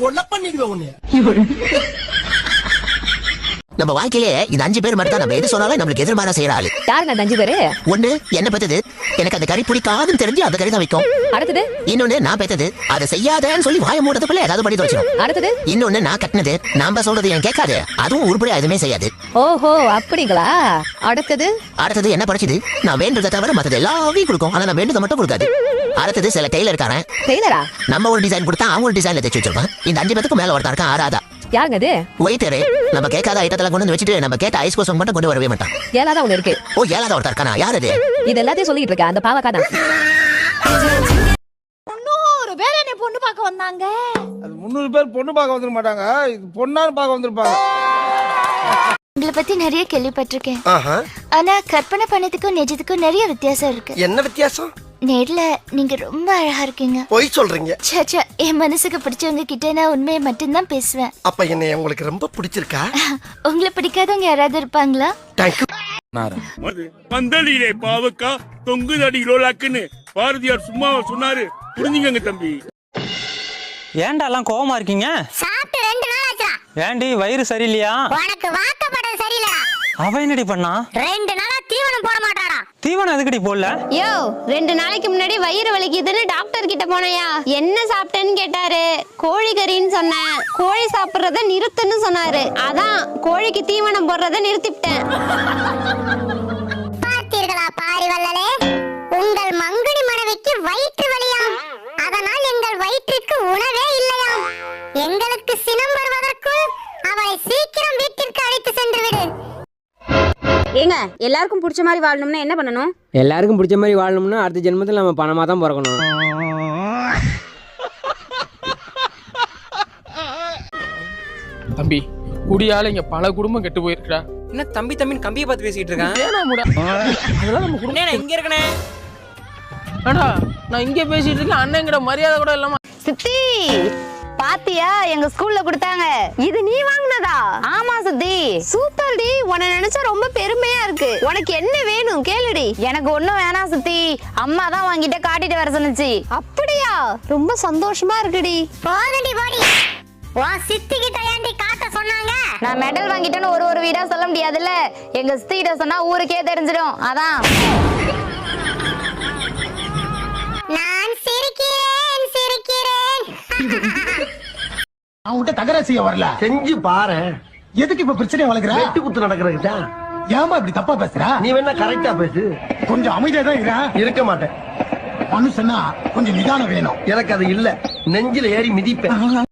கொலை பண்ணிடுவேன் உன்னை. நம்ம வாழ்க்கையிலே இந்த 5 பேர் மட்டும் தான் நம்ம எது சொன்னாலும் நம்மளுக்கு எதிர்மாறா செய்யற ஆளு. யாருங்க அந்த 5 பேரு? ஒண்ணு என்ன பெத்தது, எனக்கு அந்த கறி பிடிக்காதுன்னு தெரிஞ்சு அந்த கறி தான் வைக்கும். அடுத்தது? இன்னொன்னு நான் பெத்தது, அதை செய்யாதேன்னு சொல்லி வாய மூடதுக்குள்ள ஏதாவது பண்ணி வச்சிடும். அடுத்தது? இன்னொன்னு நான் கட்டினது, நாம சொல்றது ஏன் கேட்காது, அதுவும் உருப்படியா எதுவுமே செய்யாது. ஓஹோ அப்படிங்களா? அடுத்தது? அடுத்தது என்ன படிச்சது, நான் வேண்டதை தவிர மற்றது எல்லாத்தையும் கொடுக்கும், ஆனா நான் வேண்டதை மட்டும் கொடுக்காது. அடுத்தது சில டெய்லர் இருக்காரன். டெய்லரா? நம்ம ஒரு டிசைன் கொடுத்தா அவங்க ஒரு டிசைன்ல தைச்சு வச்சிருப்பான். இந்த 5 பேத்துக்கு மேல ஒருத்தர் இருக்கான், ஆறாதா. யாருங்க அது? வெயிட்டரு. நம்ம கேட்காத ஐட்டத்தெல்லாம் கொண்டு வந்து வச்சுட்டு நம்ம கேட்ட ஐஸ் கோசம் மட்டும் கொண்டு வரவே மாட்டான். ஏழாதான் ஒண்ணு இருக்கு. ஓ ஏழாவது ஒருத்தர் இருக்கானா, யார் அது? இது எல்லாத்தையும் சொல்லிட்டு இருக்க அந்த பாவக்கா தான். 300 பேர் என்ன பொண்ணு பார்க்க வந்தாங்க. அது 300 பேர் பொண்ணு பார்க்க வந்துட மாட்டாங்க, இது பொண்ணான்னு பார்க்க வந்திருப்பாங்க. உங்களை பத்தி நிறைய கேள்விப்பட்டிருக்கேன். ஆனா கற்பனை பண்ணதுக்கும் நிஜத்துக்கும் நிறைய வித்தியாசம் இருக்கு. என்ன வித்தியாசம்? நேர்ல நீங்க ரொம்ப அழகா இருக்கீங்க. பொய் சொல்றீங்க. சச்சா, என் மனசுக்கு பிடிச்சவங்க கிட்ட நான் உண்மையை மட்டும்தான் பேசுவேன். அப்ப என்ன உங்களுக்கு ரொம்ப பிடிச்சிருக்கா? உங்களை பிடிக்காதவங்க யாராவது இருப்பாங்களா? தேங்க்யூ. பந்தலிலே பாவக்கா தொங்குதடி லோலாக்குன்னு பாரதியார் சும்மா சொன்னாரு, புரிஞ்சுங்க தம்பி. ஏன்டா எல்லாம் கோவமா இருக்கீங்க? சாப்பிட்டு 2 நாள் ஆச்சா? ஏண்டி வயிறு சரியில்லையா? உனக்கு வாக்கப்படம் சரியில்லையா? அவ என்னடி பண்ணா? 2 நாளா தீவனம் போட மாட்டாடா. தீவனம் எதுக்கடி போடல? யோ 2 நாளைக்கு முன்னாடி வயிறு வலிக்குதுன்னு டாக்டர் கிட்ட போனயா, என்ன சாப்பிட்டேன்னு கேட்டாரு. கோழி கறின்னு சொன்னேன். கோழி சாப்பிடுறத நிறுத்துன்னு சொன்னாரு. அதான் கோழிக்கு தீவனம் போடுறத நிறுத்திவிட்டேன். பார்த்தீர்களா பாரிவள்ளலே, உங்கள் மங்குடி மனைவிக்கு வயிற்று வலியாம். அதனால் எங்கள் வயிற்றுக்கு உணவே இல்லையாம். எங்களுக்கு சினம் வருவதற்குள் அவளை சீக்கிரம் வீட்டிற்கு அழைத்து சென்று விடு. ஏங்க எல்லாருக்கும் பிடிச்ச மாதிரி வாழணும்னா என்ன பண்ணணும்? எல்லாருக்கும் பிடிச்ச மாதிரி வாழணும்னா அடுத்த ஜென்மத்தில் நம்ம பணமாக தான் பிறக்கணும். தம்பி, குடியால இங்க பல குடும்பம் கெட்டு போயிருக்கா. என்ன தம்பி தம்பின்னு கம்பியை பார்த்து பேசிட்டு இருக்கேன். அதெல்லாம் நம்ம குடும்பம் இங்க இருக்கனே. ஆனா நான் இங்க பேசிட்டு இருக்கேன், அண்ணங்கிட்ட மரியாதை கூட இல்லாம. சித்தி பாத்தியா, எங்க ஸ்கூல்ல கொடுத்தாங்க. இது நீ வாங்குனதா? ஆமா சித்தி. சூப்பர் டி, உன்னை நினைச்சா ரொம்ப பெருமையா இருக்கு. உனக்கு என்ன வேணும் கேளுடி. எனக்கு ஒண்ணும் வேணாம் சித்தி, அம்மா தான் வாங்கிட்ட காட்டிட்டு வர சொன்னுச்சு. அப்படியா? ரொம்ப சந்தோஷமா இருக்குடி. போகடி போடி, வா சித்தி கிட்ட ஏண்டி காட்ட சொன்னாங்க? நான் மெடல் வாங்கிட்டேன்னு ஒரு வீடா சொல்ல முடியாதுல்ல. எங்க சித்தி கிட்ட சொன்னா ஊருக்கே தெரிஞ்சிடும், அதான். நான் சிரிக்கிறேன் சிரிக்கிறேன். அவன்கிட்ட தகராறு செய்ய வரல, செஞ்சு பாரு. எதுக்கு இப்ப பிரச்சனை வளர்க்குற? வெட்டு குத்து நடக்கிறதுதா. ஏமா இப்படி தப்பா பேசுற? நீ வேணா கரெக்டா பேசு. கொஞ்சம் அமைதியா தான் இருக்க மாட்டேன். மனுஷனா கொஞ்சம் நிதானம் வேணும். எனக்கு அது இல்ல, நெஞ்சில ஏறி மிதிப்பேன்.